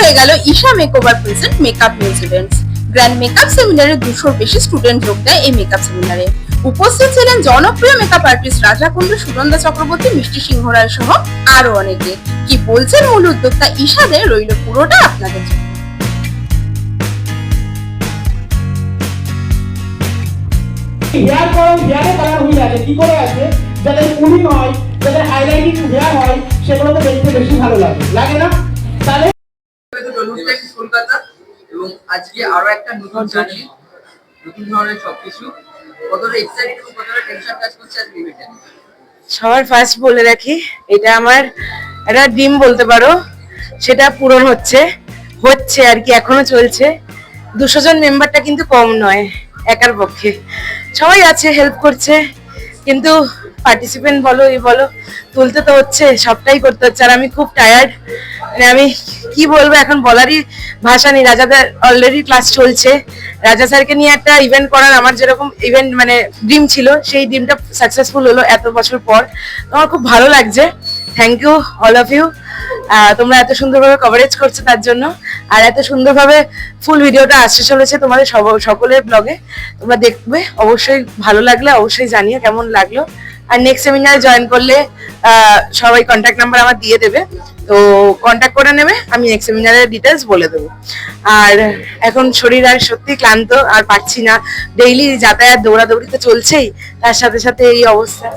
হয়ে গেল Isha makeover present makeup news events. Grand makeup সেমিনারে 200-র বেশি স্টুডেন্ট যোগ দেয় এই মেকআপ সেমিনারে। উপস্থিত ছিলেন জনপ্রিয় মেকআপ আর্টিস্ট রাজা কুণ্ডু, সুনন্দা চক্রবর্তী, মিষ্টি সিংহ রায় সহ আরো অনেকে। কি বলছেন মূল উদ্যোক্তা ঈশাদের, রইল পুরোটা আপনাদের জন্য। হেয়ার কালার হয়ে আছে কি করে আছে, যাদের কুলিং হয়, যাদের হাইলাইটিং হেয়ার হয়, সেগুলোকে দেখতে বেশি ভালো লাগে না? তাহলে কলকাতা এবং আজকে আরো একটা নতুন জার্নি, নতুন ধরনের সবকিছু। কতটা এক্সাইটেড এবং কতটা টেনশন কাজ করছে আজকে ইভেন্টে। সবার ফার্স্ট বলে রাখি, এটা আমার একটা ড্রিম বলতে পারো, সেটা পূরণ হচ্ছে আর কি, এখনো চলছে। 200 জন মেম্বারটা কিন্তু কম নয় একার পক্ষে, সবাই আছে হেল্প করছে, কিন্তু পার্টিসিপেন্ট বলো এই বলো, তুলতে তো হচ্ছে, সবটাই করতে হচ্ছে। আর আমি খুব টায়ার্ড, মানে আমি কি বলবো এখন বলারই ভাষা নেই। রাজাদের অলরেডি ক্লাস চলছে, রাজা স্যারকে নিয়ে একটা ইভেন্ট করার আমার যেরকম ইভেন্ট মানে ড্রিম ছিল, সেই ড্রিমটা সাকসেসফুল হলো এত বছর পর। আমার খুব ভালো লাগছে। Thank you all of you, তোমরা এত সুন্দরভাবে কভারেজ করছো তার জন্য, আর এত সুন্দরভাবে ফুল ভিডিওটা আসতে চলেছে তোমাদের সকলের ব্লগে, তোমরা দেখবে। অবশ্যই ভালো লাগলে অবশ্যই জানিও কেমন লাগলো। আর নেক্সট সেমিনারে জয়েন করলে সবাই কন্ট্যাক্ট নাম্বার আমার দিয়ে দেবে, তো কন্ট্যাক্ট করে নেবে, আমি নেক্সট সেমিনারের ডিটেলস বলে দেবো। আর এখন শরীর আর সত্যি ক্লান্ত, আর পারছি না, ডেইলি যাতায়াত দৌড়াদৌড়ি তো চলছেই, তার সাথে সাথে এই অবস্থা।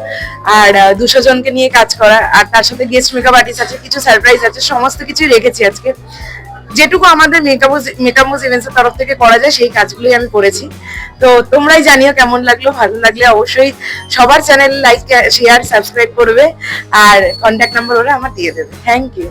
আর 200 জনকে নিয়ে কাজ করা, আর তার সাথে গেস্ট মেকআপ আর্টিস্ট আছে, কিছু সারপ্রাইজ আছে, সমস্ত কিছুই রেখেছি আজকে। যেটুকু আমাদের মেকআপ ইভেন্টস এর তরফ থেকে করা যায় সেই কাজগুলোই আমি করেছি। তো তোমরাই জানিও কেমন লাগলো, ভালো লাগলে অবশ্যই সবার চ্যানেল লাইক শেয়ার সাবস্ক্রাইব করবে, আর কন্ট্যাক্ট নাম্বার ওরা আমার দিয়ে দেবে। Thank you.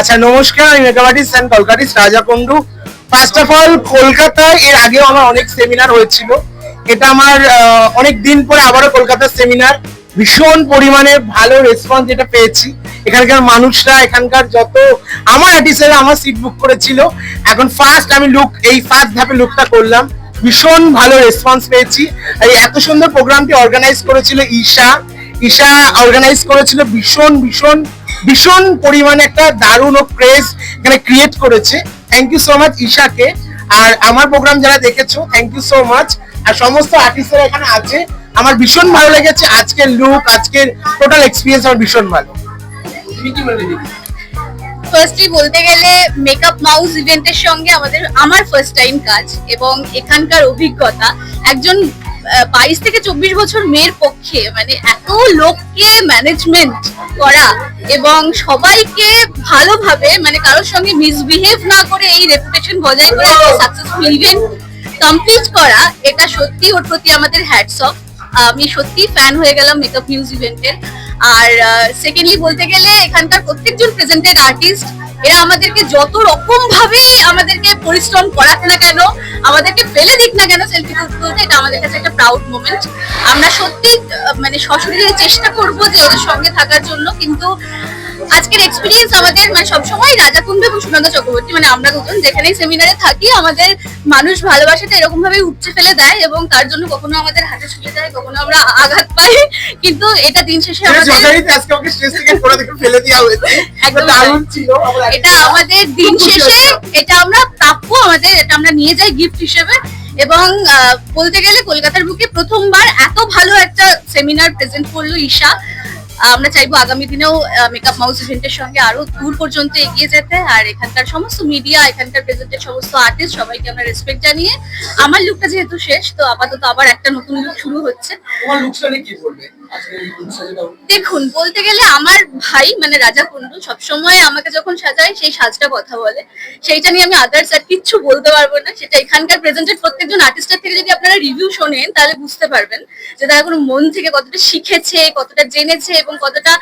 আচ্ছা, নমস্কার, আমি মেকআপ আর্টিস্ট এন্ড কলকাটিস্ট রাজা কুণ্ডু। ফার্স্ট অফ অল, কলকাতায় এর আগেও আমার অনেক সেমিনার হয়েছিল, এটা আমার অনেক দিন পরে আবারও কলকাতার সেমিনার। ভীষণ পরিমাণে ভালো রেসপন্স যেটা পেয়েছি, এখানকার মানুষরা, এখানকার যত আমার আর্টিস্টরা আমার সিট বুক করেছিল, এখন ফার্স্ট আমি এই ফার্স্ট ধাপে লুকটা করলাম, ভীষণ ভালো রেসপন্স পেয়েছি। এই এত সুন্দর প্রোগ্রামটি অর্গানাইজ করেছিল ঈশা অর্গানাইজ করেছিল, ভীষণ পরিমাণে একটা দারুণ ও ক্রেজ এখানে ক্রিয়েট করেছে। থ্যাংক ইউ সো মাচ ঈশাকে। আর আমার প্রোগ্রাম যারা দেখেছো, থ্যাংক ইউ সো মাচ। আর সমস্ত আর্টিস্টরা এখানে আছে, আমার ভীষণ ভালো লেগেছে আজকের লুক, আজকের টোটাল এক্সপিরিয়েন্স আমার ভীষণ ভালো। ফার্স্টলি বলতে গেলে মেকআপ মাউস ইভেন্টের সঙ্গে আমার ফার্স্ট টাইম কাজ, এবং এখানকার অভিজ্ঞতা একজন 22 থেকে 24 বছর মেয়ের পক্ষে, মানে এত লোককে ম্যানেজমেন্ট করা এবং সবাইকে ভালোভাবে, মানে কারোর সঙ্গে মিসবিহেভ না করে এই রেপুটেশন বজায় করে সাকসেসফুল ইভেন্ট কমপ্লিট করা, এটা সত্যি ওর প্রতি আমাদের হ্যাটস অফ। আমি সত্যি ফ্যান হয়ে গেলাম মেকআপ নিউজ ইভেন্টের। আর সেকেন্ডলি বলতে গেলে এখানকার প্রত্যেকজন প্রেজেন্টেড আর্টিস্ট, এরা আমাদেরকে যত রকম ভাবে আমাদেরকে পরিশ্রম করাক না কেন, আমাদেরকে ফেলে দিক না কেন সেলফি তুলতে, এটা আমাদের কাছে একটা প্রাউড মোমেন্ট। আমরা সত্যি মানে সশরীরে চেষ্টা করব যে ওদের সঙ্গে থাকার জন্য, কিন্তু আজকের এক্সপিরিয়েন্স আমাদের মানে সবসময় রাজা কুণ্ডু এবং সুনন্দা চক্রবর্তী, মানে আমরা দুজন যেখানেই সেমিনারে থাকি, আমাদের মানুষ ভালোবাসাটা এরকম ভাবে উপচে ফেলে দেয়, এবং তার জন্য কখনো আমাদের হাতে ছুটে যায়, কখনো আমরা আঘাত পাই, কিন্তু এটা দিন শেষে এটা আমাদের দিন শেষে এটা আমরা প্রাপ্য, এটা আমরা নিয়ে যাই গিফট হিসেবে। এবং বলতে গেলে কলকাতার বুকে প্রথমবার এত ভালো একটা সেমিনার প্রেজেন্ট করলো ঈশা। আমরা চাইবো আগামী দিনেও মেকআপ মাউস ইভেন্টের সঙ্গে আরো দূর পর্যন্ত এগিয়ে যেতে। আর এখানকার সমস্ত মিডিয়া, এখানকার প্রেজেন্টের সমস্ত আর্টিস্ট, সবাইকে আমরা রেসপেক্ট জানিয়ে, আমার লুকটা যেহেতু শেষ, তো আপাতত আবার একটা নতুন লুক শুরু হচ্ছে। তোমার লুকটা নিয়ে কি বলবে? আজকের এই সাজটা? দেখুন, বলতে গেলে আমার ভাই মানে রাজা কুন্ডু সবসময় আমাকে যখন সাজায় সেই সাজটা কথা বলে, সেইটা নিয়ে আমি আদার্স আর কিচ্ছু বলতে পারবো না। সেটা এখানকার প্রেজেন্টেড প্রত্যেকজন আর্টিস্টের থেকে যদি আপনারা রিভিউ শোনেন তাহলে বুঝতে পারবেন যে তারা কোনো মন থেকে কতটা শিখেছে, কতটা জেনেছে এবং কতটা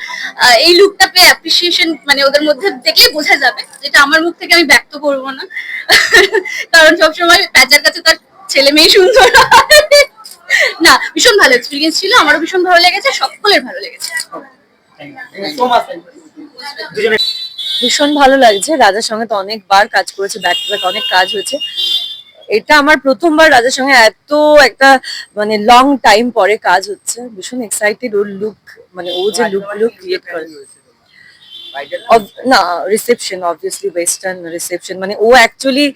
এই লুকটা পেয়ে অ্যাপ্রিসিয়েশন মানে ওদের মধ্যে দেখলে বোঝা যাবে, যেটা আমার মুখ থেকে আমি ব্যক্ত করবো না। কারণ সবসময় প্যাচার কাছে তার ছেলে মেয়ে সুন্দর হয়। না, ভীষণ ভালো এক্সপিরিয়েন্স ছিল, আমারও ভীষণ ভালো লেগেছে, সকলের ভালো লেগেছে। ভীষণ ভালো লাগছে। রাজার সঙ্গে তো অনেকবার কাজ করেছে, ব্যাক টু ব্যাক অনেক কাজ হয়েছে। এটা আমার প্রথমবার রাজার সঙ্গে এত একটা মানে লং টাইম পরে কাজ হচ্ছে। ভীষণ এক্সাইটেড। ওর লুক মানে ও যে লুক ক্রিয়েট করে না, রিসেপশন অবভিয়াসলি ওয়েস্টার্ন রিসেপশন, মানে ও অ্যাকচুয়ালি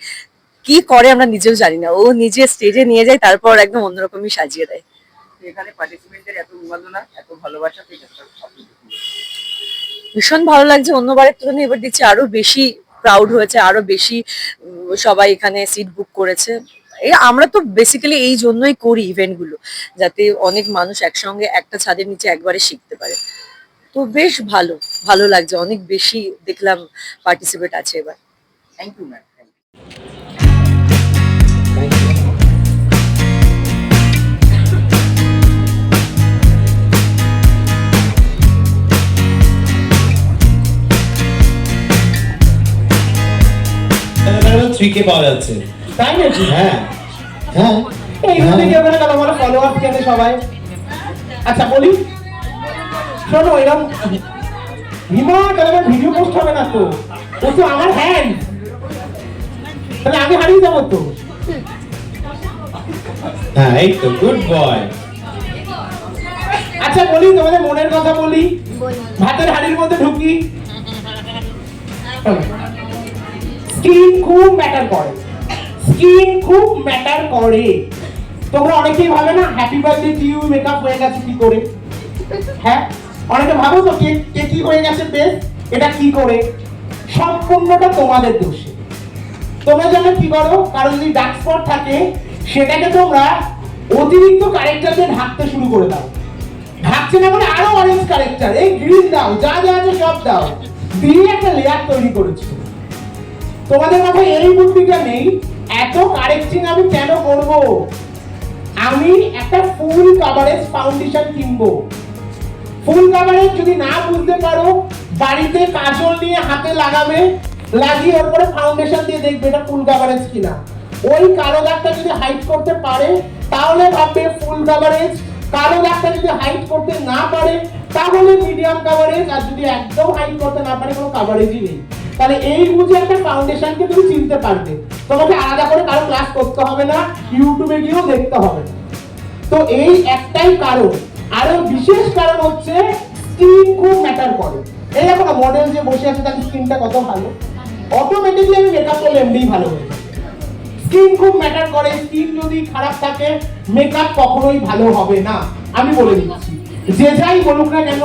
কি করে আমরা নিজেও জানি না। ও নিজে স্টেজে নিয়ে যায়, তারপর একদম অন্যরকমই সাজিয়ে দেয়। এখানে পার্টিসিপেন্টদের এত উন্মাদনা, এত ভালোবাসা পেয়ে ভীষণ ভালো লাগছে। অন্যবারের তুলনায় এবার দেখছি আরো বেশি ক্রাউড হয়েছে, আরো বেশি সবাই এখানে সিট বুক করেছে। এই আমরা তো বেসিক্যালি এই জন্যই করি ইভেন্ট গুলো, যাতে অনেক মানুষ একসঙ্গে একটা ছাদের নিচে একবারে শিখতে পারে। তো বেশ ভালো ভালো লাগছে, অনেক বেশি দেখলাম পার্টিসিপেট আছে এবার। Thank you ma'am. থ্রিকে পাওয়া যাচ্ছে, তাই নাকি? হ্যাঁ হ্যাঁ এইগুলো দেখে ওখানে গেল আমার ফলো আপ কেন সবাই। আচ্ছা বলি, শোনো এরকম হিমা তাহলে ভিডিও পোস্ট হবে না তো, ও তো আমার হ্যান্ড, তাহলে আমি হারিয়ে যাবো তো। হ্যাঁ এই তো গুড বয়। আচ্ছা বলি, তোমাদের মনের কথা বলি, ভাতের হাড়ির মধ্যে ঢুকি। স্কিন খুব ম্যাটার করে, স্কিন খুব ম্যাটার করে। তোমরা অনেকেই ভাবে না happy birthday to you makeup হয়ে গেছে কি করে। হ্যাঁ, অনেকে ভাবো তো কে কি হয়ে গেছে বেশ, এটা কি করে। সম্পূর্ণটা তোমাদের দোষে। তোমরা যেন কি করো, কারণ যদি ডার্ক স্পট থাকে সেটাকে তোমরা অতিরিক্ত কারেক্টার দিয়ে ঢাকতে শুরু করে দাও। ঢাকছে না মানে আরো অরেঞ্জ কারেক্টার, এই গ্রিন দাও, যা যা আছে সব দাও, দিয়ে একটা লেয়ার তৈরি করেছো। তোমাদের মাথায় এই বুদ্ধিটা নেই, এত কারেক্টিং আমি কেন করব। আমি একটা ফুল কভারেজ ফাউন্ডেশন কিনবো। ফুল কভারেজ যদি না বুঝতে পারো, বাড়িতে কাজল নিয়ে হাতে লাগাবে, লাগিয়ে ওর পরে ফাউন্ডেশন দিয়ে দেখবে এটা ফুল কভারেজ কিনা। ওই কালো দাগটা যদি হাইড করতে পারে তাহলে ভাববে ফুল কভারেজ। কালো দাগটা যদি হাইড করতে না পারে তাহলে মিডিয়াম কভারেজ, আর যদি একদম হাইড করতে না পারে কোনো কভারেজই নেই। তাহলে এই বুঝে একটা ফাউন্ডেশনকে তুমি চিনতে পারবে। তোমাকে আলাদা করে কারো ক্লাস করতে হবে না, ইউটিউবে গিয়েও দেখতে হবে না। তো এই একটাই কারণ। আরো বিশেষ কারণ হচ্ছে স্কিন খুব ম্যাটার করে। এই দেখো না মডেল যে বসে আছে তার স্কিনটা কত ভালো, অটোমেটিকলি আমি মেকআপ করলে এমনিই ভালো হয়ে যায়। স্কিন খুব ম্যাটার করে। স্কিন যদি খারাপ থাকে মেকআপ কখনোই ভালো হবে না, আমি বলে দিচ্ছি। যে যাই বলুক না কেন,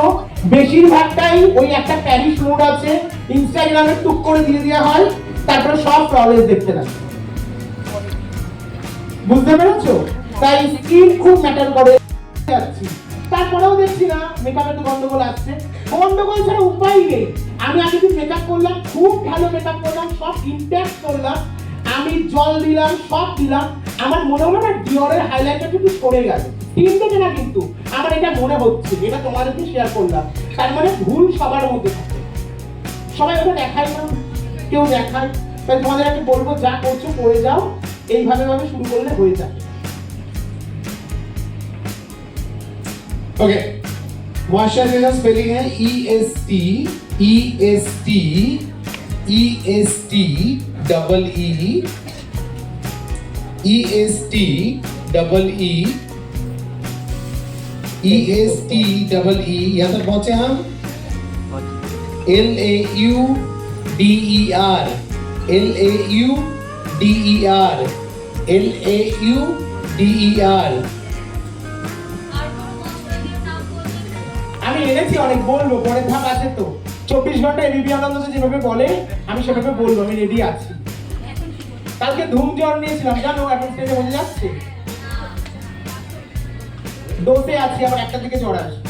বেশিরভাগটাই ওই একটা প্যারিস মুড আছে, ইনস্টাগ্রামে টুক করে দিয়ে দেওয়া হয়, তারপরে সব ফ্ললেস দেখতে লাগে। বুঝতে পেরেছো? তাই স্কিন খুব ম্যাটার করে। তারপরেও দেখছি না মেকআপে তো গন্ডগোল আসছে। গন্ডগোল ছাড়া উপায় নেই। আমি আগে দিন মেকআপ করলাম, খুব ভালো মেকআপ করলাম, সব ইনট্যাক্ট করলাম, আমি জল দিলাম, সব দিলাম, আমার মনে হলো না ডিওরের হাইলাইটার একটু সরে গেল। তিন থেকে না, কিন্তু আমার এটা মনে হচ্ছে, এটা তোমাদেরকে শেয়ার করলাম। তার মানে ভুল সবার মধ্যে থাকে, সবাই ওটা দেখায় না, কেউ দেখায়। তাই তোমাদের আমি বলবো যা করছো করে যাও, এইভাবে ভাবে শুরু করলে হয়ে যাবে। ओके, मॉइस्चराइजर स्पेलिंग है EST EST EST double EST double EST double E। यहाँ तक पहुंचे हम। LAUDER LAUDER LAUDER। আমি এনেছি অনেক, বলবো পরের ধাপ আছে তো। 24 ঘন্টা এবিপি আনন্দ যেভাবে বলে আমি সেভাবে বলবো, আমি রেডি আছি। কালকে ধুম জ্বর নিয়েছিলাম জানো, এখন স্টেজে বোঝা যাচ্ছে। দোষে আছি, আবার একটা থেকে জ্বর আসবে।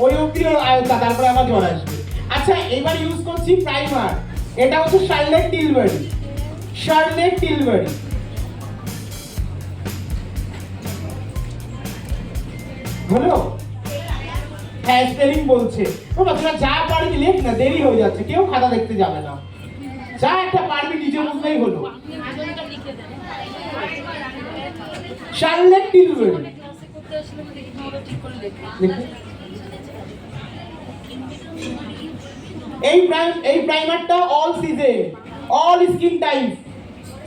ওই অবধি তারপরে আবার জ্বর আসবে। আচ্ছা এবার ইউজ করছি প্রাইমার, এটা হচ্ছে শার্লেট টিলবারি, শার্লেট টিলবারি। হলো? হ্যাঁ স্পেলিং বলছে। তোমরা যা পারবি লেখ না, দেরি হয়ে যাচ্ছে, কেউ খাতা দেখতে যাবে না, যা একটা পারবি নিজে বুঝলেই হলো। Charlotte Tilbury. এই প্রাইমারটা all season, all skin type,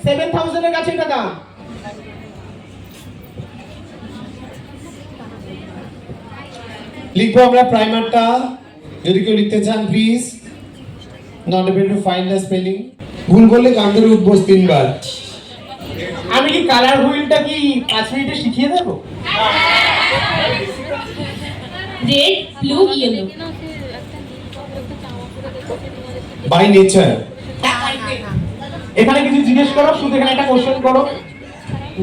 7000 এর কাছে এটা দাম। লিখবো আমরা প্রাইমারটা, যদি কেউ লিখতে চান please. Not able to find the spelling. ভুল করলে কান ধরে উঠবোস 3 বার। আমি কি কালার হুইলটা কি 5 মিনিটে শিখিয়ে দেবো? Red, blue, yellow. By nature. এখানে কিছু জিজ্ঞেস করো, শুধু এখানে একটা কোশ্চেন করো,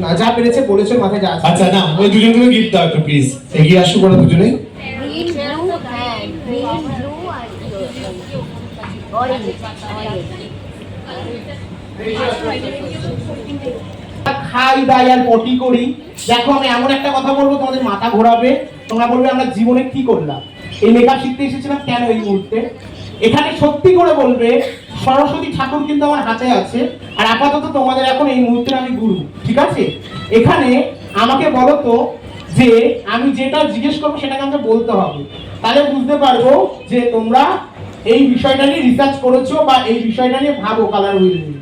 না যা পেরেছে বলেছো, মাথায় যা আছে। আচ্ছা না, ওই দুজনগুলো গিফট দাও একটু প্লিজ, এগিয়ে আসো বড় দুজনেই। green, blue, orange. খাই দাই আর পটি করি। দেখো আমি এমন একটা কথা বলবো তোমাদের মাথা ঘোরাবে, তোমরা বলবে আমরা জীবনে কি করলাম, এই মেকআপ শিখতে এসেছিলাম কেন এই মুহূর্তে। এখানে সত্যি করে বলবে সরস্বতী ঠাকুর কিন্তু আমার হাতে আছে, আর আপাতত তোমাদের এখন এই মুহূর্তে আমি গুরু, ঠিক আছে? এখানে আমাকে বলো তো যে আমি যেটা জিজ্ঞেস করবো সেটাকে আমাকে বলতে হবে, তাহলে বুঝতে পারবো যে তোমরা এই বিষয়টা নিয়ে রিসার্চ করেছো বা এই বিষয়টা নিয়ে ভাবো কালার হুইল নিয়ে।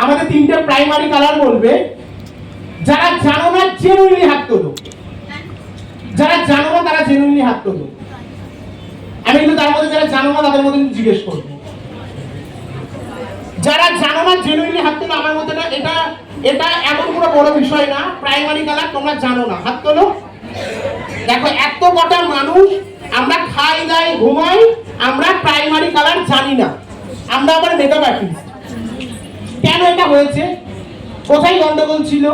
আমাদের 3টে প্রাইমারি কালার বলবে, যারা জানো না জেনুইনলি হাত তোলো, যারা জানো না তারা জেনুইনলি হাত তোলো। আমি কিন্তু তার মধ্যে যারা জানো না তাদের মধ্যে জিজ্ঞেস করবো, যারা জানো না জেনুইনলি হাত তোলো। আমার মতে না এটা এটা এমন কোনো বড় বিষয় না, প্রাইমারি কালার তোমরা জানো না, হাত তোলো। দেখো এত কটা মানুষ আমরা খাই দাই ঘুমাই, আমরা প্রাইমারি কালার জানি না, আমরা আবার মেকআপ আর্টিস্ট। কেন এটা হয়েছে? কোথায় গন্ডগোল ছিল?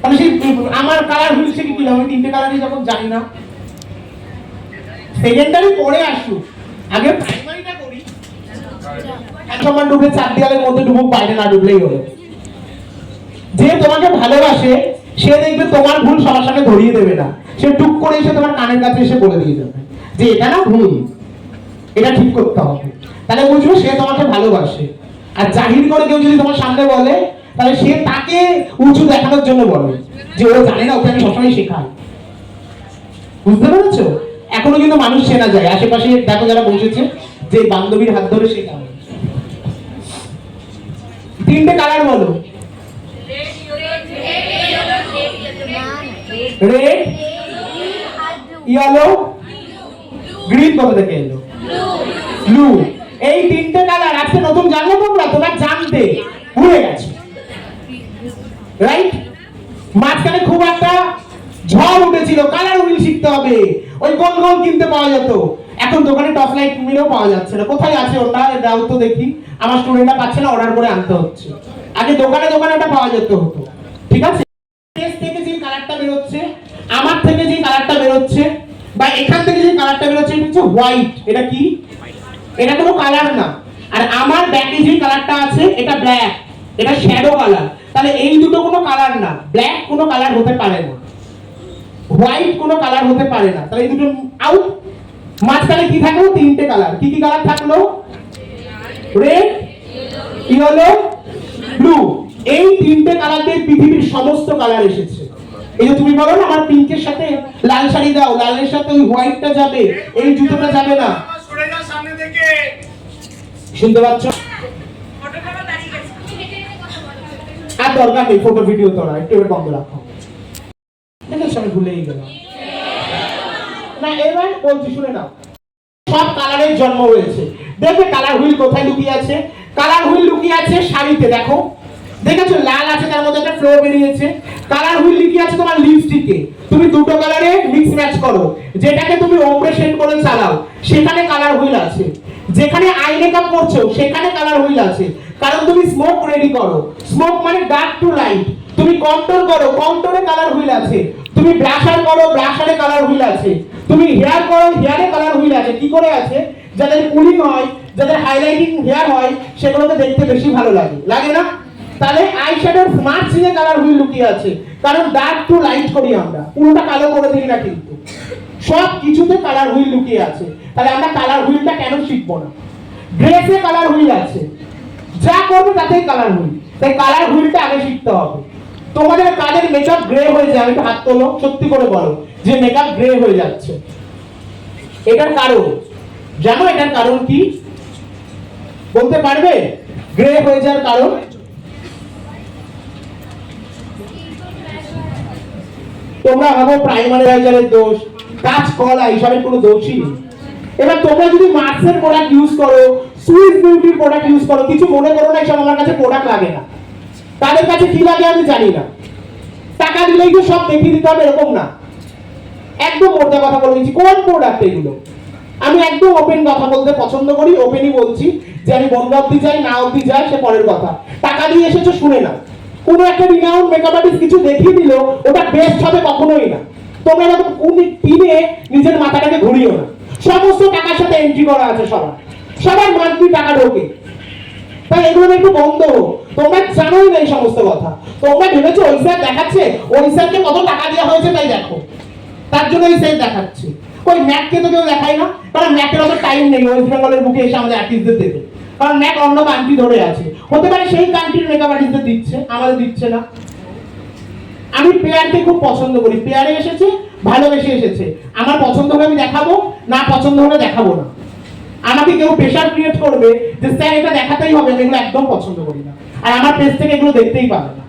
তাহলে সেই আমার কালার হুইল শিখে কি হবে? 3টে কালারই যখন জানি না, সেকেন্ডারি পরে আসুক, আগে প্রাইমারিটা করি। সমান ডুবে 4 দেয়ালের মধ্যে ডুবুক, বাইরে না ডুবলেই হলো। যে তোমাকে ভালোবাসে সে দেখবে তোমার ভুল সবার সামনে ধরিয়ে দেবে না, সে টুক করে এসে তোমার কানের কাছে এসে বলে দিয়ে যাবে যে এটা না ভুল, এটা ঠিক করতে হবে। তাহলে বুঝবে সে তোমাকে ভালোবাসে। আর জাহির করে কেউ যদি তোমার সামনে বলে, তাহলে সে তাকে উঁচু দেখানোর জন্য বলে যে ও জানে না, ওকে আমি সবসময় শেখাই। বুঝতে পেরেছো? এখনো কিন্তু মানুষ চেনা যায়, আশেপাশে দেখো যারা বসেছে, যে বান্ধবীর হাত ধরে শেখা। 3টে কালার বলো। Red, yellow, green. কোথা থেকে এলো? ব্লু। এই 3টে কালার আজকে নতুন জানলে তোমরা, তোমরা জানতে ভুলে গেছো, রাইট? মাঝখানে খুব একটা ঝড় উঠেছিল, কালার হুইল শিখতে হবে, ওই গোল গোল কিনতে পাওয়া যেত, এখন দোকানে টপ লাইট মিলেও পাওয়া যাচ্ছে না। কোথায় আছে ওটা? দাও তো দেখি। আমার স্টুডেন্টরা পাচ্ছে না, অর্ডার করে আনতে হচ্ছে। আগে দোকানে দোকানে ওটা পাওয়া যেত হতো, ঠিক আছে? ফেস থেকে যে কালারটা বেরোচ্ছে, আমার থেকে যে কালারটা বেরোচ্ছে, বা এখান থেকে যে কালারটা বেরোচ্ছে, এটা হচ্ছে হোয়াইট। এটা কি? এটা কোনো কালার না। আর আমার ব্যাকে যে কালারটা আছে এটা ব্ল্যাক, এটা শ্যাডো কালার। তাহলে এই দুটো কোনো কালার না, ব্ল্যাক কোনো কালার হতে পারে না, হোয়াইট কোনো কালার হতে পারে না। তাহলে এই দুটো আউট। মাঝখানে কি থাকলো? 3টে কালার। কি কি কালার থাকলো? Red, yellow, blue. এই 3টে কালার দিয়ে পৃথিবীর সমস্ত কালার এসেছে। এই যে তুমি বলো না আমার পিঙ্কের সাথে লাল শাড়ি দাও, লালের সাথে ওই হোয়াইটটা যাবে, এই জুতোটা যাবে না। শুনতে পাচ্ছ? আর দরকার নেই ফটো ভিডিও তোরা, একটু এবার বন্ধ রাখো। দেখেছো আমি ভুলেই গেলাম না। এবার বলছি, শুনে নাও। সব কালারের জন্ম হয়েছে। দেখবে কালার হুইল কোথায় লুকিয়ে আছে? কালার হুইল লুকিয়ে আছে শাড়িতে। দেখো, দেখেছো লাল আছে, তার মধ্যে একটা ফ্লো বেরিয়েছে। কালার হুইল লুকিয়ে আছে তোমার লিপস্টিকে। তুমি দুটো কালারে মিক্স ম্যাচ করো, যেটাকে তুমি ওমরে শেড করে চালাও, সেখানে কালার হুইল আছে। যেখানে আই মেকআপ করছো সেখানে কালার হুইল আছে, কারণ তুমি স্মোক রেডি করো। স্মোক মানে ডার্ক টু লাইট। তুমি কন্ট্রোল করো, কন্ট্রোলে কালার হুইল আছে। তুমি ব্রাশার করো, ব্রাশারে কালার হুইল আছে। তুমি হেয়ার করো, হেয়ারে কালার হুইল আছে। কি করে আছে? যাদের কুলিং হয়, যাদের হাইলাইটিং হেয়ার হয়, সেগুলোকে দেখতে বেশি ভালো লাগে, লাগে না? তাহলে আইশ্যাডোর স্মার্ট সিনে কালার হুইল লুকিয়ে আছে, কারণ ডার্ক টু লাইট করি আমরা, পুরোটা কালো করে দিই না কিন্তু। সব কিছুতে কালার হুইল লুকিয়ে আছে। তাহলে আমরা কালার হুইলটা কেন শিখবো না? ড্রেসে কালার হুইল আছে, যা করবে তাতেই কালার হুইল। তাই কালার হুইলটা আগে শিখতে হবে। তোমাদের কাজের মেকআপ গ্রে হয়ে যায়, একটু হাত তোলো, সত্যি করে বলো যে মেকআপ গ্রে হয়ে যাচ্ছে। এটার কারণ জানো? এটার কারণ কি বলতে পারবে? গ্রে হয়ে যাওয়ার কারণ তোমরা ভাবো প্রাইমারাইজারের দোষ, কাজ কলা, এইসবের কোনো দোষই নেই। এবার তোমরা যদি মার্সের প্রোডাক্ট ইউজ করো, সুইস বিউটির প্রোডাক্ট ইউজ করো, কিছু মনে করো না, সব আমার কাছে প্রোডাক্ট লাগে না। তাদের কাছে কি লাগে আমি জানি না, টাকা দিলেই তো সব দেখিয়ে দিতে হবে এরকম না। একদম মোটা কথা বলে দিচ্ছি, কোন প্রোডাক্ট এগুলো আমি একদম ওপেন কথা বলতে পছন্দ করি। ওপেনই বলছি যে আমি বন্ধ অব্দি যাই না অব্দি যাই সে পরের কথা। টাকা দিয়ে এসেছো শুনে না, কোনো একটা রিনাউন্ড মেকআপ আর্টিস্ট কিছু দেখিয়ে দিল, ওটা বেস্ট হবে কখনোই না। তোমরা এরকম কোন কিনে নিজের মাথাটাকে ঘুরিও না। সমস্ত টাকার সাথে এন্ট্রি করা আছে, সবার মান্থলি টাকা ঢোকে। তাই এগুলো একটু বন্ধ হোক। তোমরা জানোই না এই সমস্ত কথা। তোমরা ভেবেছো ওই স্যার দেখাচ্ছে, ওই স্যারকে কত টাকা দেওয়া হয়েছে তাই দেখো, তার জন্য এই স্যার দেখাচ্ছে। ওই ম্যাককে তো কেউ দেখায় না, কারণ ম্যাকের অত টাইম নেই ওয়েস্ট বেঙ্গলের বুকে এসে আমাদের আর্টিস্টদের দেবে, কারণ ম্যাক অন্য কান্ট্রি ধরে আছে। হতে পারে সেই কান্ট্রির মেকআপ আর্টিস্টদের দিচ্ছে, আমাদের দিচ্ছে না। আমি পেয়ারকে খুব পছন্দ করি। পেয়ারে এসেছে, ভালোবেসে এসেছে। আমার পছন্দ হলে আমি দেখাবো, না পছন্দ হলে দেখাবো না। আমাকে কেউ প্রেশার ক্রিয়েট করবে যে স্যার এটা দেখাতেই হবে, আমি এগুলো একদম পছন্দ করি না। আর আমার পেজ থেকে এগুলো দেখতেই পাবে না।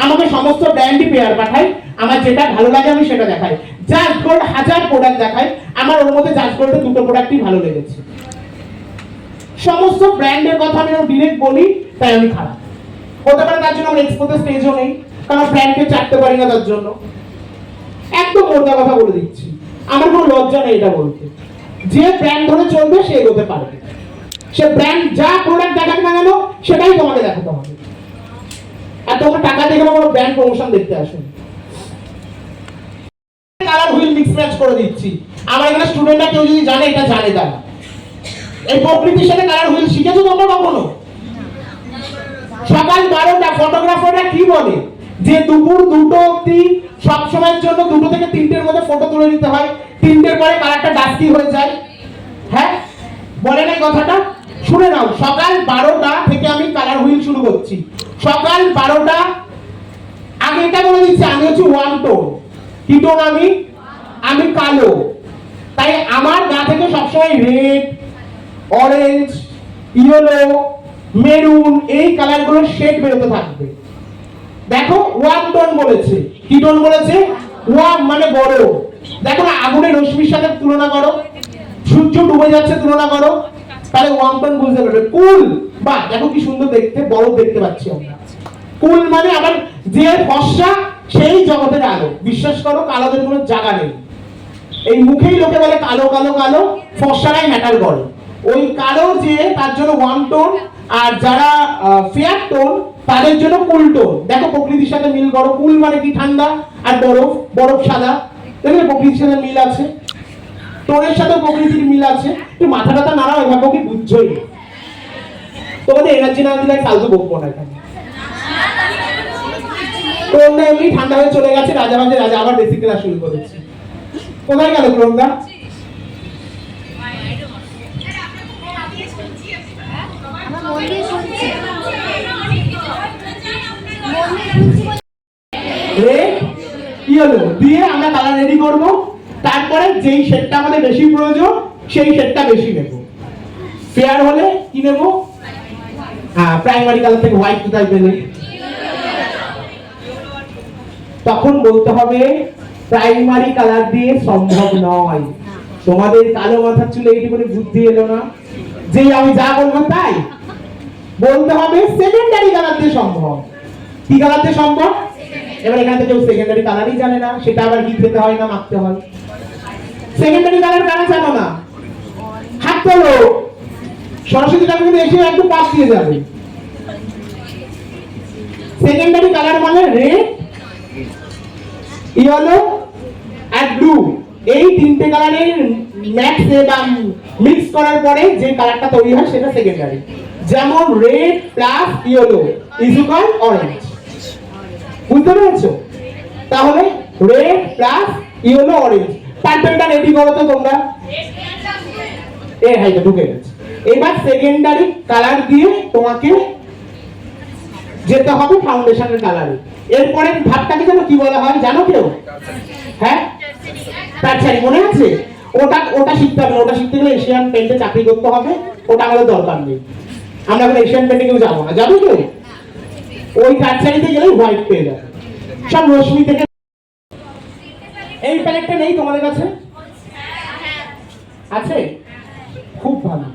আমাকে সমস্ত ব্র্যান্ডই পেয়ার পাঠায়, আমার যেটা ভালো লাগে আমি সেটা দেখাই। জাস্ট গোল্ড 1000 প্রোডাক্ট দেখাই, আমার ওর মধ্যে জাস্ট গোল্ডের 2টো প্রোডাক্টই ভালো লেগেছে। সমস্ত ব্র্যান্ডের কথা আমি ডিরেক্ট বলি, তাই আমি খারাপ হতে পারে, তার জন্য আমার এক্সপোতে স্টেজও নেই, কারণ ব্র্যান্ডকে চাটতে পারি না তার জন্য। একদম মোটা কথা বলে দিচ্ছি, আমার কোনো লজ্জা নেই এটা বলতে। যে ব্র্যান্ড ধরে চলবে সে এগোতে পারবে। সে ব্র্যান্ড যা প্রোডাক্ট দেখাতে না গেল সেটাই তোমাকে দেখাতে হবে। আর তোমরা টাকা দিয়ে কোনো ব্র্যান্ড প্রমোশন দেখতে আসুন। কালার হুইল মিক্স ম্যাচ করে দিচ্ছি। আমার এখানে স্টুডেন্টরা কেউ যদি জানে, এটা জানে তারা। এই প্রকৃতির সাথে কালার হুইল শিখেছো তোমরা কখনো? সকাল 12টা ফটোগ্রাফাররা কি বলে যে দুপুর 2টো অবধি সব সময়ের জন্য 2টো থেকে 3টের মধ্যে ফটো তুলে নিতে হয়, 3টের পরে কালারটা ডাস্কি হয়ে যায়। হ্যাঁ, বলে নাই কথাটা? শুনে নাও, সকাল 12টা থেকে আমি কালার হুইল শুরু করছি। সকাল 12টা আগে এটা বলে দিচ্ছি, আমি হচ্ছে ওয়ান টোন। কি টোন? আমি কালো। তাই আমার গা থেকে সবসময় রেড, অরেঞ্জ, ইয়েলো, মেরুন এই কালারগুলোর শেড বেরোতে থাকবে। দেখো ওয়ান টোন বলেছে। কি টোন বলেছে? ওয়ান মানে বড়। দেখো না, আগুনের রশ্মির সাথে তুলনা করো, সূর্য ডুবে যাচ্ছে তুলনা করো, তাহলে ওয়ান টোন বুঝতে পারবে। কুল, বাহ দেখো কি সুন্দর দেখতে, বড় দেখতে পাচ্ছি আমরা। কুল মানে আবার যে ফর্সা সেই জগতের আলো। বিশ্বাস করো, কালোদের কোনো জায়গা নেই। এই মুখেই লোকে বলে কালো কালো কালো, ফর্সারাই ম্যাটার করে। ওই কালো যে তার জন্য ওয়ান টোন, আর যারা ফেয়ার টোন তাদের জন্য কুল টোন। দেখো প্রকৃতির সাথে মিল করো। কুল মানে কি? ঠান্ডা, আর বরফ, বরফ সাদা। দেখলে প্রকৃতির সাথে মিল আছে, টোনের সাথে প্রকৃতির মিল আছে। একটু মাথা টাথা নাড়াও, এভাবে কি বুঝছই? তোমাদের এনার্জি না দিলে ফালতু বকবো না এখানে। ক্রোমদা এমনি ঠান্ডা হয়ে চলে গেছে, রাজাবাজে রাজা আবার বেসিক ক্লাস শুরু করেছে। কোথায় গেল ক্রোমদা? কি হলো? দিয়ে আমরা কালার রেডি করব, তারপরে যেই শেডটা আমাদের বেশি প্রয়োজন সেই শেডটা বেশি নেব। ফেয়ার হলে কি নেব? হ্যাঁ, প্রাইমারি কালার থেকে হোয়াইট কোথায় পেলে? তখন বলতে হবে প্রাইমারি কালার দিয়ে সম্ভব নয়। তোমাদের কালো মাথার চুলে এইটুকুনি বুদ্ধি এলো না যে আমি যা বলবো তাই? বলতে হবে সেকেন্ডারি কালার দিয়ে সম্ভব। কি কালার দিয়ে সম্ভব? এবার এখান থেকে কেউ সেকেন্ডারি কালারই জানে না, সেটা আবার কি খেতে হয় না মাখতে হয়। সেকেন্ডারি কালার কারা জানো না? হাত তোলো। সরস্বতী ঠাকুর এসে একটু পাশ দিয়ে যাবে। সেকেন্ডারি কালার মানে রেড, ইয়েলো আর ব্লু। এই তিনটে কালারের ম্যাক্স বা মিক্স করার পরে যে কালারটা তৈরি হয় সেটা সেকেন্ডারি। যেমন red plus yellow is equal orange. বুঝতে পেরেছো? তাহলে রেড প্লাস ইয়েলো অরেঞ্জ। পার্পলটা রেডি করো তো তোমরা। এই হাইটা ঢুকে গেছে। এবার সেকেন্ডারি কালার দিয়ে তোমাকে যেতে হবে ফাউন্ডেশনের কালারে। এরপরে ধাপটাকে যেন কি বলা হয় জানো কেউ? হ্যাঁ, টারচারি মনে আছে? ওটা শিখতে হবে। ওটা শিখতে গেলে এশিয়ান পেন্টে চাকরি করতে হবে। ওটা আমাদের দরকার নেই। আমরা এখন এশিয়ান পেন্টে কেউ যাবো না। যাবে কেউ? ওই টারচারিতে গেলে হোয়াইট পেয়ে যাবে সব রশ্মি থেকে। এই প্যালেটটা নেই তোমাদের কাছে? আছে? খুব ভালো,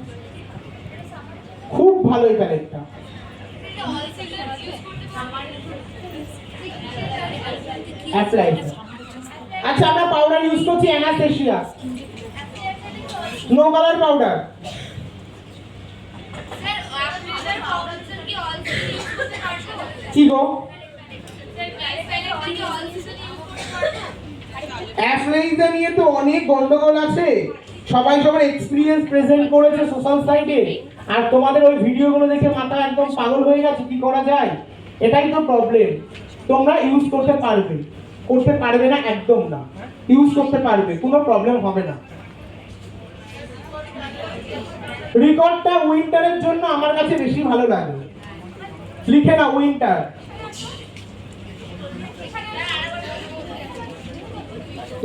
খুব ভালো এই প্যালেটটা। আচ্ছা, আমরা পাউডার ইউজ করছি অ্যানাস্টেসিয়া নো কালার পাউডার। কি গো? অ্যাফ্রাইজা নিয়ে তো অনেক গন্ডগোল আছে। সবাই সবার এক্সপেরিয়েন্স প্রেজেন্ট করেছে সোশ্যাল সাইটে, আর তোমাদের ওই ভিডিওগুলো দেখে মাথা একদম পাগল হয়ে গেছে। কি করা যায়? এটাই তো প্রবলেম। তোমরা ইউজ করতে পারবে, করতে পারবে না একদম না, ইউজ করতে পারবে, কোনো প্রবলেম হবে না। রেকর্ডটা উইন্টারের জন্য আমার কাছে বেশি ভালো লাগে। লিখে না উইন্টার।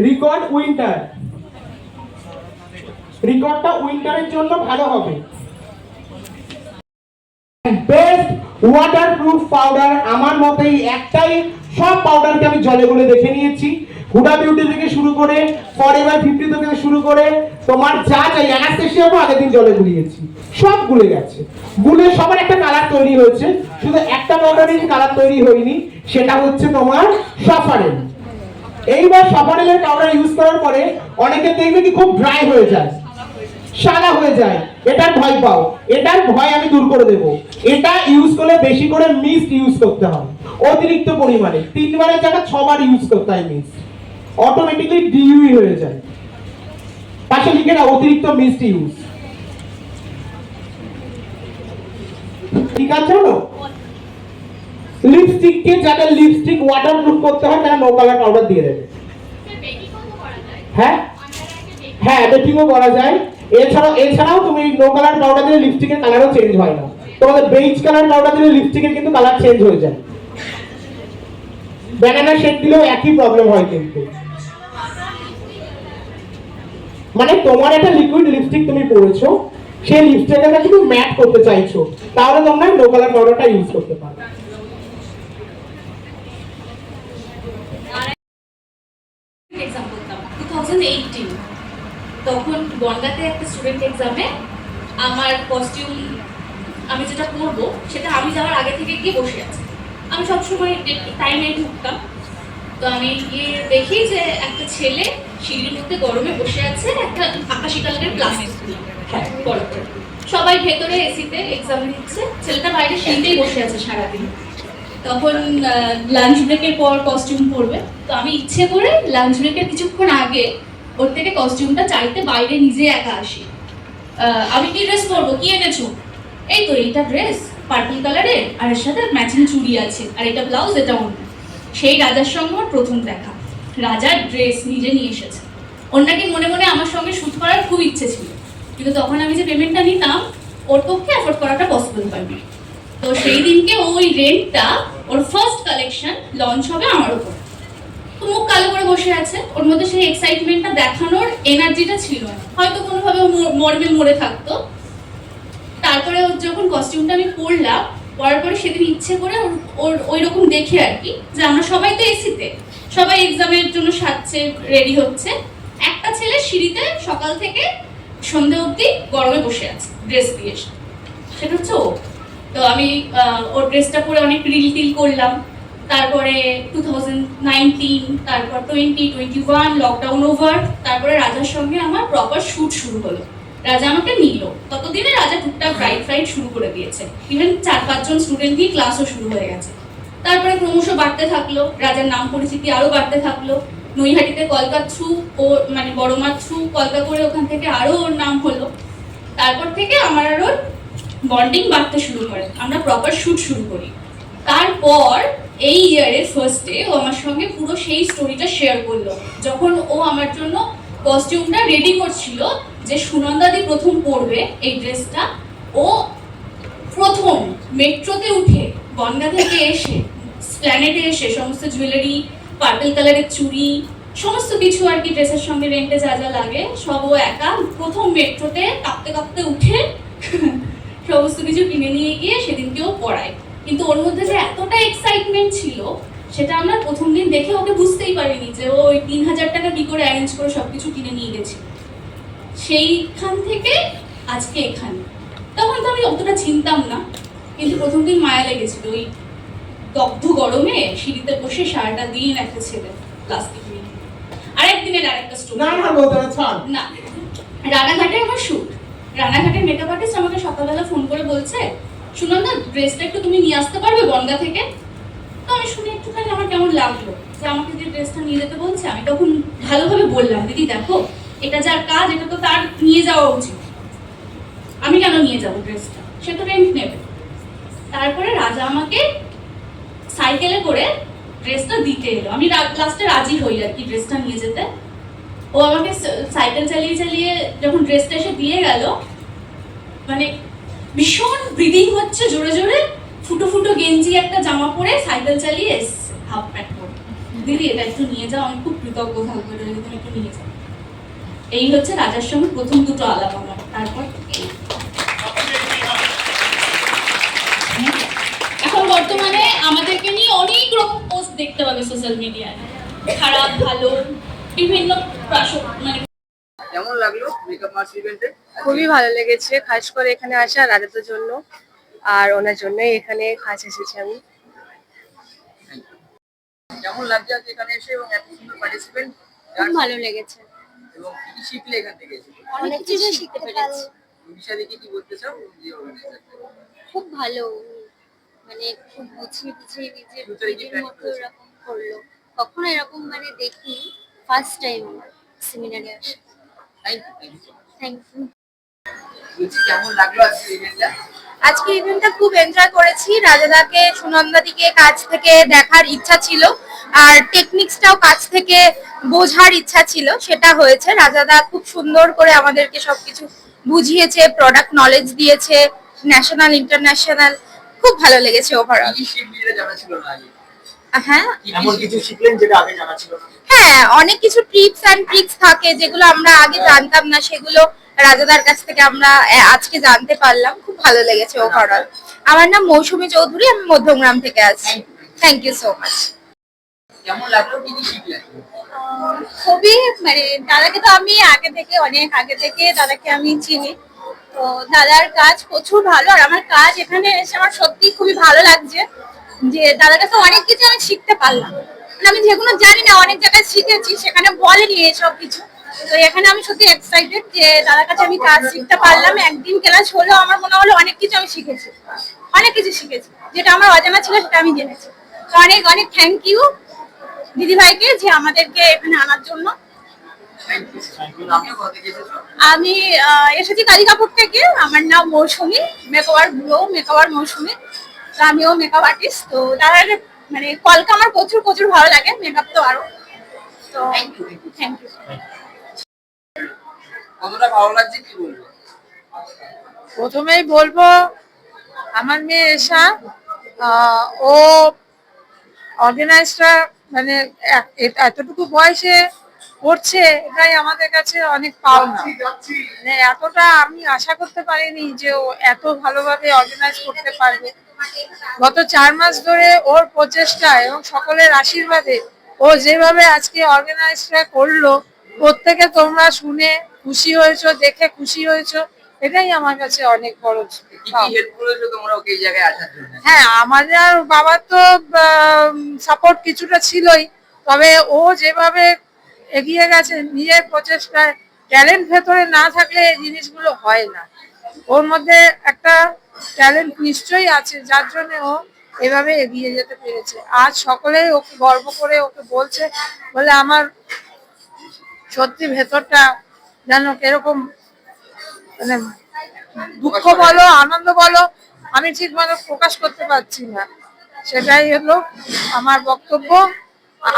Record winter. রেকর্ডটা উইন্টারের জন্য ভালো হবে। বেস্ট ওয়াটারপ্রুফ পাউডার আমার মতে একটাই। সব পাউডারকে আমি জলে গুলে দেখে নিয়েছি। হুডা বিউটি থেকে শুরু করে ফরএভার 50 থেকে শুরু করে তোমার যা চাই অ্যানাস্টেসিয়াও আগের দিন জলে গুলিয়েছি, সব গুলে গেছে। গুলে সবার একটা কালার তৈরি হয়েছে। শুধু একটা পাউডারের কালার তৈরি হয়নি, সেটা হচ্ছে তোমার সাফারেল। এইবার সাফারেলের পাউডার ইউজ করার পরে অনেকে দেখবে কি খুব ড্রাই হয়ে যায়, সাদা হয়ে যায়। এটার ভয় পাও, এটার ভয় আমি দূর করে দেব। এটা ইউজ করলে বেশি করে মিস্ট ইউজ করতে হয়, অতিরিক্ত পরিমাণে। 3 বারের জায়গায় 6 বার ইউজ করতে হয় মিস্ট। অটোমেটিক্যালি ডিউই হয়ে যায়। পাশে লিখে না অতিরিক্ত মিস্ট ইউজ। ঠিক আছে? লিপস্টিককে যাদের লিপস্টিক ওয়াটারপ্রুফ করতে হয় তারা নো কালার পাউডার দিয়ে দেবে। হ্যাঁ হ্যাঁ, বেকিংও করা যায়। এছাড়াও তুমি নো কালার পাউডার দিলে লিপস্টিকের কালারও চেঞ্জ হয় না। তোমাদের বেজ কালার পাউডার দিলে লিপস্টিকের কিন্তু কালার চেঞ্জ হয়ে যায়। ব্যানানা শেড দিলেও একই প্রবলেম হয় কিন্তু। মানে তোমার একটা লিকুইড লিপস্টিক তুমি পরেছো, সেই লিপস্টিকটাকে তুমি ম্যাট করতে চাইছো, তাহলে তোমরা নো কালার পাউডারটা ইউজ করতে পারো। এক্সাম করতাম 2018 তখন বনগাঁতে একটা স্টুডেন্ট এক্সামে আমার কস্টিউম আমি যেটা পরবো সেটা আমি যাওয়ার আগে থেকে গিয়ে বসে আছে। আমি সবসময় টাইমে ঢুকতাম, তো আমি গিয়ে দেখি যে একটা ছেলে সিঁড়ির মধ্যে গরমে বসে আছে, একটা আকাশি কালারের প্লাস্টিক, হ্যাঁ বড় করে। সবাই ভেতরে এসিতে এক্সাম দিচ্ছে, ছেলেটা বাইরে সিঁড়িতেই বসে আছে সারাদিন। তখন লাঞ্চ ব্রেকের পর কস্টিউম পরবে, তো আমি ইচ্ছে করে লাঞ্চ ব্রেকের কিছুক্ষণ আগে ওর থেকে কস্টিউমটা চাইতে বাইরে নিজে একা আসি। আমি কি ড্রেস পরবো, কি এনেছো? এই তো এইটা ড্রেস পার্পল কালারের, আর এর সাথে ম্যাচিং চুড়ি আছে, আর এটা ব্লাউজ, এটা অন্য। সেই রাজার সঙ্গে আমার প্রথম দেখা। রাজার ড্রেস নিজে নিয়ে এসেছে। ওর নাকি মনে মনে আমার সঙ্গে শুট করার খুব ইচ্ছে ছিল, কিন্তু তখন আমি যে পেমেন্টটা নিতাম ওর পক্ষে অ্যাফোর্ড করাটা পসিবল হয়নি। তো সেই দিনকে ওই রেন্টটা ওর ফার্স্ট কালেকশন লঞ্চ হবে আমার উপর। তো মুখ কালো করে বসে আছে, ওর মধ্যে সেই এক্সাইটমেন্টটা দেখানোর এনার্জিটা ছিল না, হয়তো কোনোভাবে মরবে মরে থাকতো। তারপরে ওর যখন কস্টিউমটা আমি পরলাম, পরার পরে সেদিন ইচ্ছে করে ওর ওই রকম দেখে আর কি, যে আমরা সবাই তো এসিতে, সবাই এক্সামের জন্য সাজছে, রেডি হচ্ছে। একটা ছেলে সিঁড়িতে সকাল থেকে সন্ধে অবধি গরমে বসে আছে ড্রেস দিয়ে, সেটা হচ্ছে ও। তো আমি ওর ড্রেসটা পরে অনেক রিল টিল করলাম। তারপরে 2019, তারপর 2021 লকডাউন ওভার, তারপরে রাজার সঙ্গে আমার প্রপার শুট শুরু হলো। রাজা আমাকে নিল, ততদিনে রাজা টুকটাক ব্রাইড ফ্রাইড শুরু করে দিয়েছে। ইভেন 4-5 জন স্টুডেন্ট দিয়ে ক্লাসও শুরু হয়ে গেছে। তারপরে ক্রমশ বাড়তে থাকলো, রাজার নাম পরিচিতি আরো বাড়তে থাকলো। নৈহাটিতে কলকা থ্রু ও মানে বড়মার থ্রু কলকা করে ওখান থেকে আরো ওর নাম হলো। তারপর থেকে আমার আর ওর বন্ডিং বাড়তে শুরু করে, আমরা প্রপার শুট শুরু করি। তারপর এই ইয়ারের ফার্স্টে ও আমার সঙ্গে পুরো সেই স্টোরিটা শেয়ার করলো, যখন ও আমার জন্য কস্টিউমটা রেডি করছিল, যে সুনন্দাদি প্রথম পরবে এই ড্রেসটা। ও প্রথম মেট্রোতে উঠে বনগা থেকে এসে স্প্ল্যানেটে এসে সমস্ত জুয়েলারি, পার্পল কালারের চুড়ি, সমস্ত কিছু আর কি ড্রেসের সঙ্গে রেন্টে যা যা লাগে সব ও একা প্রথম মেট্রোতে কাঁপতে কাঁপতে উঠে সমস্ত কিছু কিনে নিয়ে গিয়ে সেদিনকেও পড়ায়। কিন্তু ওর মধ্যে যে এতটা এক্সাইটমেন্ট ছিল সেটা আমরা প্রথম দিন দেখে ওকে বুঝতেই পারিনি যে ও ওই 3000 টাকা কি করে অ্যারেঞ্জ করে সবকিছু কিনে নিয়ে গেছে। সেইখান থেকে আজকে এখানে। তখন তো আমি অতটা চিনতাম না, কিন্তু প্রথম দিন মায়া লেগেছিল ওই দগ্ধ গরমে সিঁড়িতে বসে সারাটা দিন একটা ছেলে প্লাস্টিক নিয়ে। আরেকদিনের আরেকটা স্টোরি। না না বলতে না, ছাড়। না, রানাঘাটে আমার শুট। রানাঘাটের মেকআপ আর্টিস্ট আমাকে সকালবেলা ফোন করে বলছে, সুনন্দা ড্রেসটা একটু তুমি নিয়ে আসতে পারবে বনগা থেকে? তো আমি শুনে একটুখানি আমার কেমন লাগলো যে আমাকে যে ড্রেসটা নিয়ে যেতে বলছে। আমি তখন ভালোভাবে বললাম, দিদি দেখো এটা যার কাজ এটা তো তার নিয়ে যাওয়া উচিত, আমি কেন নিয়ে যাবো ড্রেসটা, সে তো রেন্ট নেবে। তারপরে রাজা আমাকে সাইকেলে করে ড্রেসটা দিতে এলো, আমি লাস্টে রাজি হই আর কি ড্রেসটা নিয়ে যেতে। ও আমাকে সাইকেল চালিয়ে চালিয়ে যখন ড্রেসটা এসে দিয়ে গেল, মানে ভীষণ ব্রিদিং হচ্ছে জোরে জোরে, ফুটো ফুটো গেঞ্জি একটা জামা পরে সাইকেল চালিয়ে এসছে হাফ প্যান্ট পরে। দিদি এটা একটু নিয়ে যাও, আমি খুব কৃতজ্ঞ থাকবো, এটা যদি তুমি একটু নিয়ে যাও। এই হচ্ছে রাজার সঙ্গে প্রথম দুটো আলাপ আমার। তারপর এখন বর্তমানে আমাদেরকে নিয়ে অনেক রকম পোস্ট দেখতে পাবে সোশ্যাল মিডিয়ায়, খারাপ ভালো বিভিন্ন মানে। কেমন লাগলো মেকআপ মার্চ ইভেন্টে? খুবই ভালো লেগেছে, খাস করে এখানে আসা রাজাদের জন্য, আর ওনার জন্যই এখানে খাস এসেছি আমি। কেমন লাগছে আজ এখানে এসে এবং এত সুন্দর পার্টিসিপেন্ট? খুব ভালো লেগেছে, এবং কি কি শিখলে এখান থেকে এসে? অনেক কিছু শিখতে পেরেছি। বিশা দেখি কি বলতে চাও যে organizer? খুব ভালো, মানে খুব বুঝিয়ে বুঝিয়ে নিজের Future কি নিজের plan মতো করেছো? এরকম করলো। কখনো এরকম মানে দেখিনি, ফার্স্ট টাইম আমার সেমিনারে আসা। Thank you so much. Thank you. বলছি কেমন লাগলো আজকে ইভেন্টটা? আজকে ইভেন্টটা খুব এনজয় করেছি। রাজাদাকে সুনন্দাদিকে কাছ থেকে দেখার ইচ্ছা ছিল, আর টেকনিক্সটাও কাছ থেকে বোঝার ইচ্ছা ছিল, সেটা হয়েছে। রাজাদা খুব সুন্দর করে আমাদেরকে সবকিছু বুঝিয়েছে, প্রোডাক্ট নলেজ দিয়েছে, ন্যাশনাল ইন্টারন্যাশনাল। খুব ভালো লেগেছে ওভারঅল। কি শিখলি যেটা জানা ছিল না আগে? হ্যাঁ এমন কিছু শিখলেন যেটা আগে জানা ছিল না? হ্যাঁ, অনেক কিছু টিপস এন্ড ট্রিক্স থাকে যেগুলো আমরা আগে জানতাম না, সেগুলো রাজাদার কাছ থেকে আমরা আজকে জানতে পারলাম। খুব ভালো লেগেছে ওভারঅল। আমার নাম মৌসুমী চৌধুরী, আমি মধ্যমগ্রাম থেকে আছি। Thank you so much. কেমন লাগলো, কি কি শিখলে? খুবই মানে দাদাকে তো আমি অনেক আগে থেকে দাদাকে আমি চিনি, তো দাদার কাজ প্রচুর ভালো। আর আমার কাজ এখানে এসে আমার সত্যি খুবই ভালো লাগছে যে দাদার কাছে অনেক কিছু আমি শিখতে পারলাম। মানে আমি যেগুলো জানি না অনেক জায়গায় শিখেছি, সেখানে বলেনি এসব কিছু। তো এখানে আমি সত্যি এক্সাইটেড যে দাদার কাছে আমি কাজ শিখতে পারলাম। একদিন ক্লাস হলো, আমার মনে হলো অনেক কিছু আমি শিখেছি, অনেক কিছু শিখেছি, যেটা আমার অজানা ছিল সেটা আমি জেনেছি। তো অনেক অনেক থ্যাংক ইউ দিদি ভাইকে যে আমাদেরকে এখানে আনার জন্য। আমিও কোথা থেকে এসেছো? আমি এসেছি কালিকাপুর থেকে। আমার নাম মৌসুমী, মেকওভার মৌসুমী। তো আমিও মেকআপ আর্টিস্ট। তো দাদার মানে কলকা আমার প্রচুর প্রচুর ভালো লাগে, মেকআপ তো আরো। তো থ্যাংক ইউ। কতটা ভালো লাগছে কি বলবো? প্রথমেই বলবো আমার মেয়ে এসা, ও অর্গানাইজটা মানে এতটুকু বয়সে করছে, এটাই আমাদের কাছে অনেক পাওনা। মানে এতটা আমি আশা করতে পারিনি যে ও এত ভালোভাবে অর্গানাইজ করতে পারবে। গত 4 মাস ধরে ওর প্রচেষ্টা এবং সকলের আশীর্বাদে ও যেভাবে আজকে অর্গানাইজটা করলো, প্রত্যেকে তোমরা শুনে খুশি হয়েছো, দেখে খুশি হয়েছো, এটাই আমার কাছে অনেক বড় কি কি পাওনা। হেল্প করেছো তোমরা ওকে এই জায়গায় আসার জন্য? হ্যাঁ, আমাদের বাবার তো সাপোর্ট কিছুটা ছিলই, তবে ও যেভাবে এগিয়ে গেছে নিজের প্রচেষ্টায়, ট্যালেন্ট ভেতরে না থাকলে এই জিনিসগুলো হয় না। ওর মধ্যে একটা ট্যালেন্ট নিশ্চয়ই আছে, যার জন্য ও এভাবে এগিয়ে যেতে পেরেছে। আজ সকলেই ওকে গর্ব করে ওকে বলছে বলে আমার সত্যি ভেতরটা যেন কিরকম মানে দুঃখ বলো আনন্দ বলো আমি ঠিক মতো প্রকাশ করতে পারছি না। সেটাই হলো আমার বক্তব্য।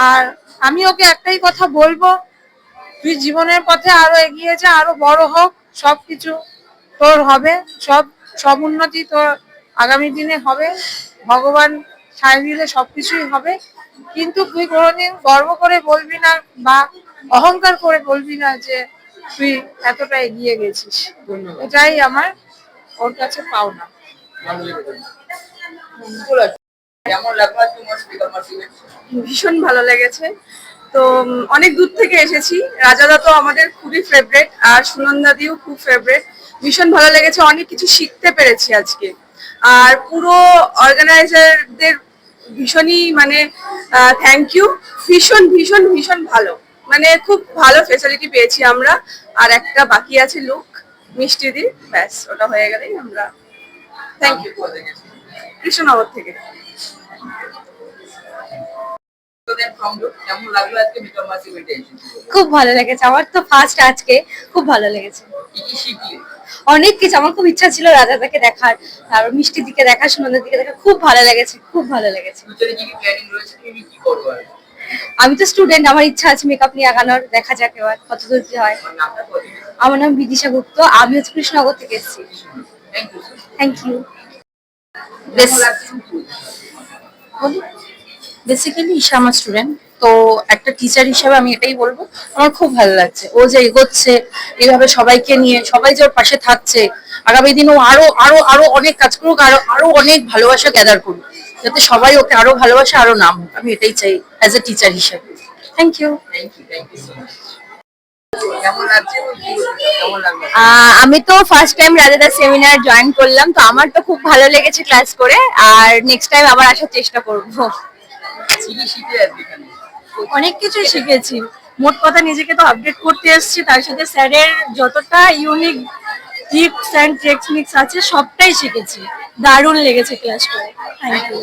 আর আমি ওকে একটাই কথা বলবো, তুই জীবনের পথে আরো এগিয়ে যা, আরো বড় হোক, সবকিছু তোর হবে, সব সব উন্নতি তোর আগামী দিনে হবে, ভগবান সায় দিলে সবকিছুই হবে। কিন্তু তুই কোনোদিন গর্ব করে বলবি না বা অহংকার করে বলবি না যে তুই এতটা এগিয়ে গেছিস। এটাই আমার ওর কাছে পাওনা। কেমন লাগলো আজকে তোমার মেকআপ মার্কস ইভেন্ট? ভীষণ ভালো লেগেছে। তো অনেক দূর থেকে এসেছি। রাজাদা তো আমাদের খুবই ফেভারিট, আর সুনন্দা দিও খুব ফেভারিট। ভীষণ ভালো লেগেছে, অনেক কিছু শিখতে পেরেছি আজকে। আর পুরো অর্গানাইজারদের ভীষণই মানে থ্যাংক ইউ। ভীষণ ভীষণ ভীষণ ভালো, মানে খুব ভালো ফেসিলিটি পেয়েছি আমরা। আর একটা বাকি আছে লুক মিষ্টি দি, ব্যাস ওটা হয়ে গেলেই আমরা থ্যাংক ইউ। কৃষ্ণনগর থেকে। কেমন লাগলো আজকে মেকআপ মার্কস ইভেন্টে এসে? খুব ভালো লেগেছে, আমার তো ফার্স্ট আজকে, খুব ভালো লেগেছে। কি কি শিখলে? অনেক কিছু, আমার খুব ইচ্ছা ছিল রাজাদাকে দেখার, তারপর মিষ্টির দিকে দেখা, সুনন্দার দিকে দেখা, খুব ভালো লেগেছে, খুব ভালো লেগেছে। ফিউচারে কি কি প্ল্যানিং রয়েছে, তুমি কি করবে আর? আমি তো স্টুডেন্ট, আমার ইচ্ছা আছে মেকআপ নিয়ে আগানোর, দেখা যাক এবার কত দূর কি হয়। আমার নামটা বলি। আমার নাম বিদিশা গুপ্ত, আমি হচ্ছে কৃষ্ণনগর থেকে এসেছি। Thank you. Thank you. কেমন লাগছে? বেসিক্যালি ঈশা আমার স্টুডেন্ট, তো একটা টিচার হিসেবে আমি এটাই বলবো আমার খুব ভালো লাগছে ও যে এগোচ্ছে এইভাবে সবাইকে নিয়ে, সবাই যে ওর পাশে থাকছে। আগামী দিনে ও আরো আরো আরো অনেক কাজ করুক, আরো আরো অনেক ভালোবাসা গ্যাদার করুক, যাতে সবাই ওকে আরো ভালোবাসে, আরো নাম হোক। আমি এটাই চাই অ্যাজ এ টিচার হিসেবে। Thank you. Thank you so much. কেমন লাগছে এবং কি বলতে চাও? কেমন লাগলো? আমি তো ফার্স্ট টাইম রাজাদার সেমিনার জয়েন করলাম, তো আমার তো খুব ভালো লেগেছে ক্লাস করে, আর নেক্সট টাইম আবার আসার চেষ্টা করব। কি কি শিখলে আজকে এখানে? অনেক কিছুই শিখেছি। মোট কথা নিজেকে তো আপডেট করতে এসেছি, তার সাথে স্যারের যতটা ইউনিক টিপস অ্যান্ড টেকনিক্স আছে সবটাই শিখেছি। দারুণ লেগেছে ক্লাস করে। Thank you.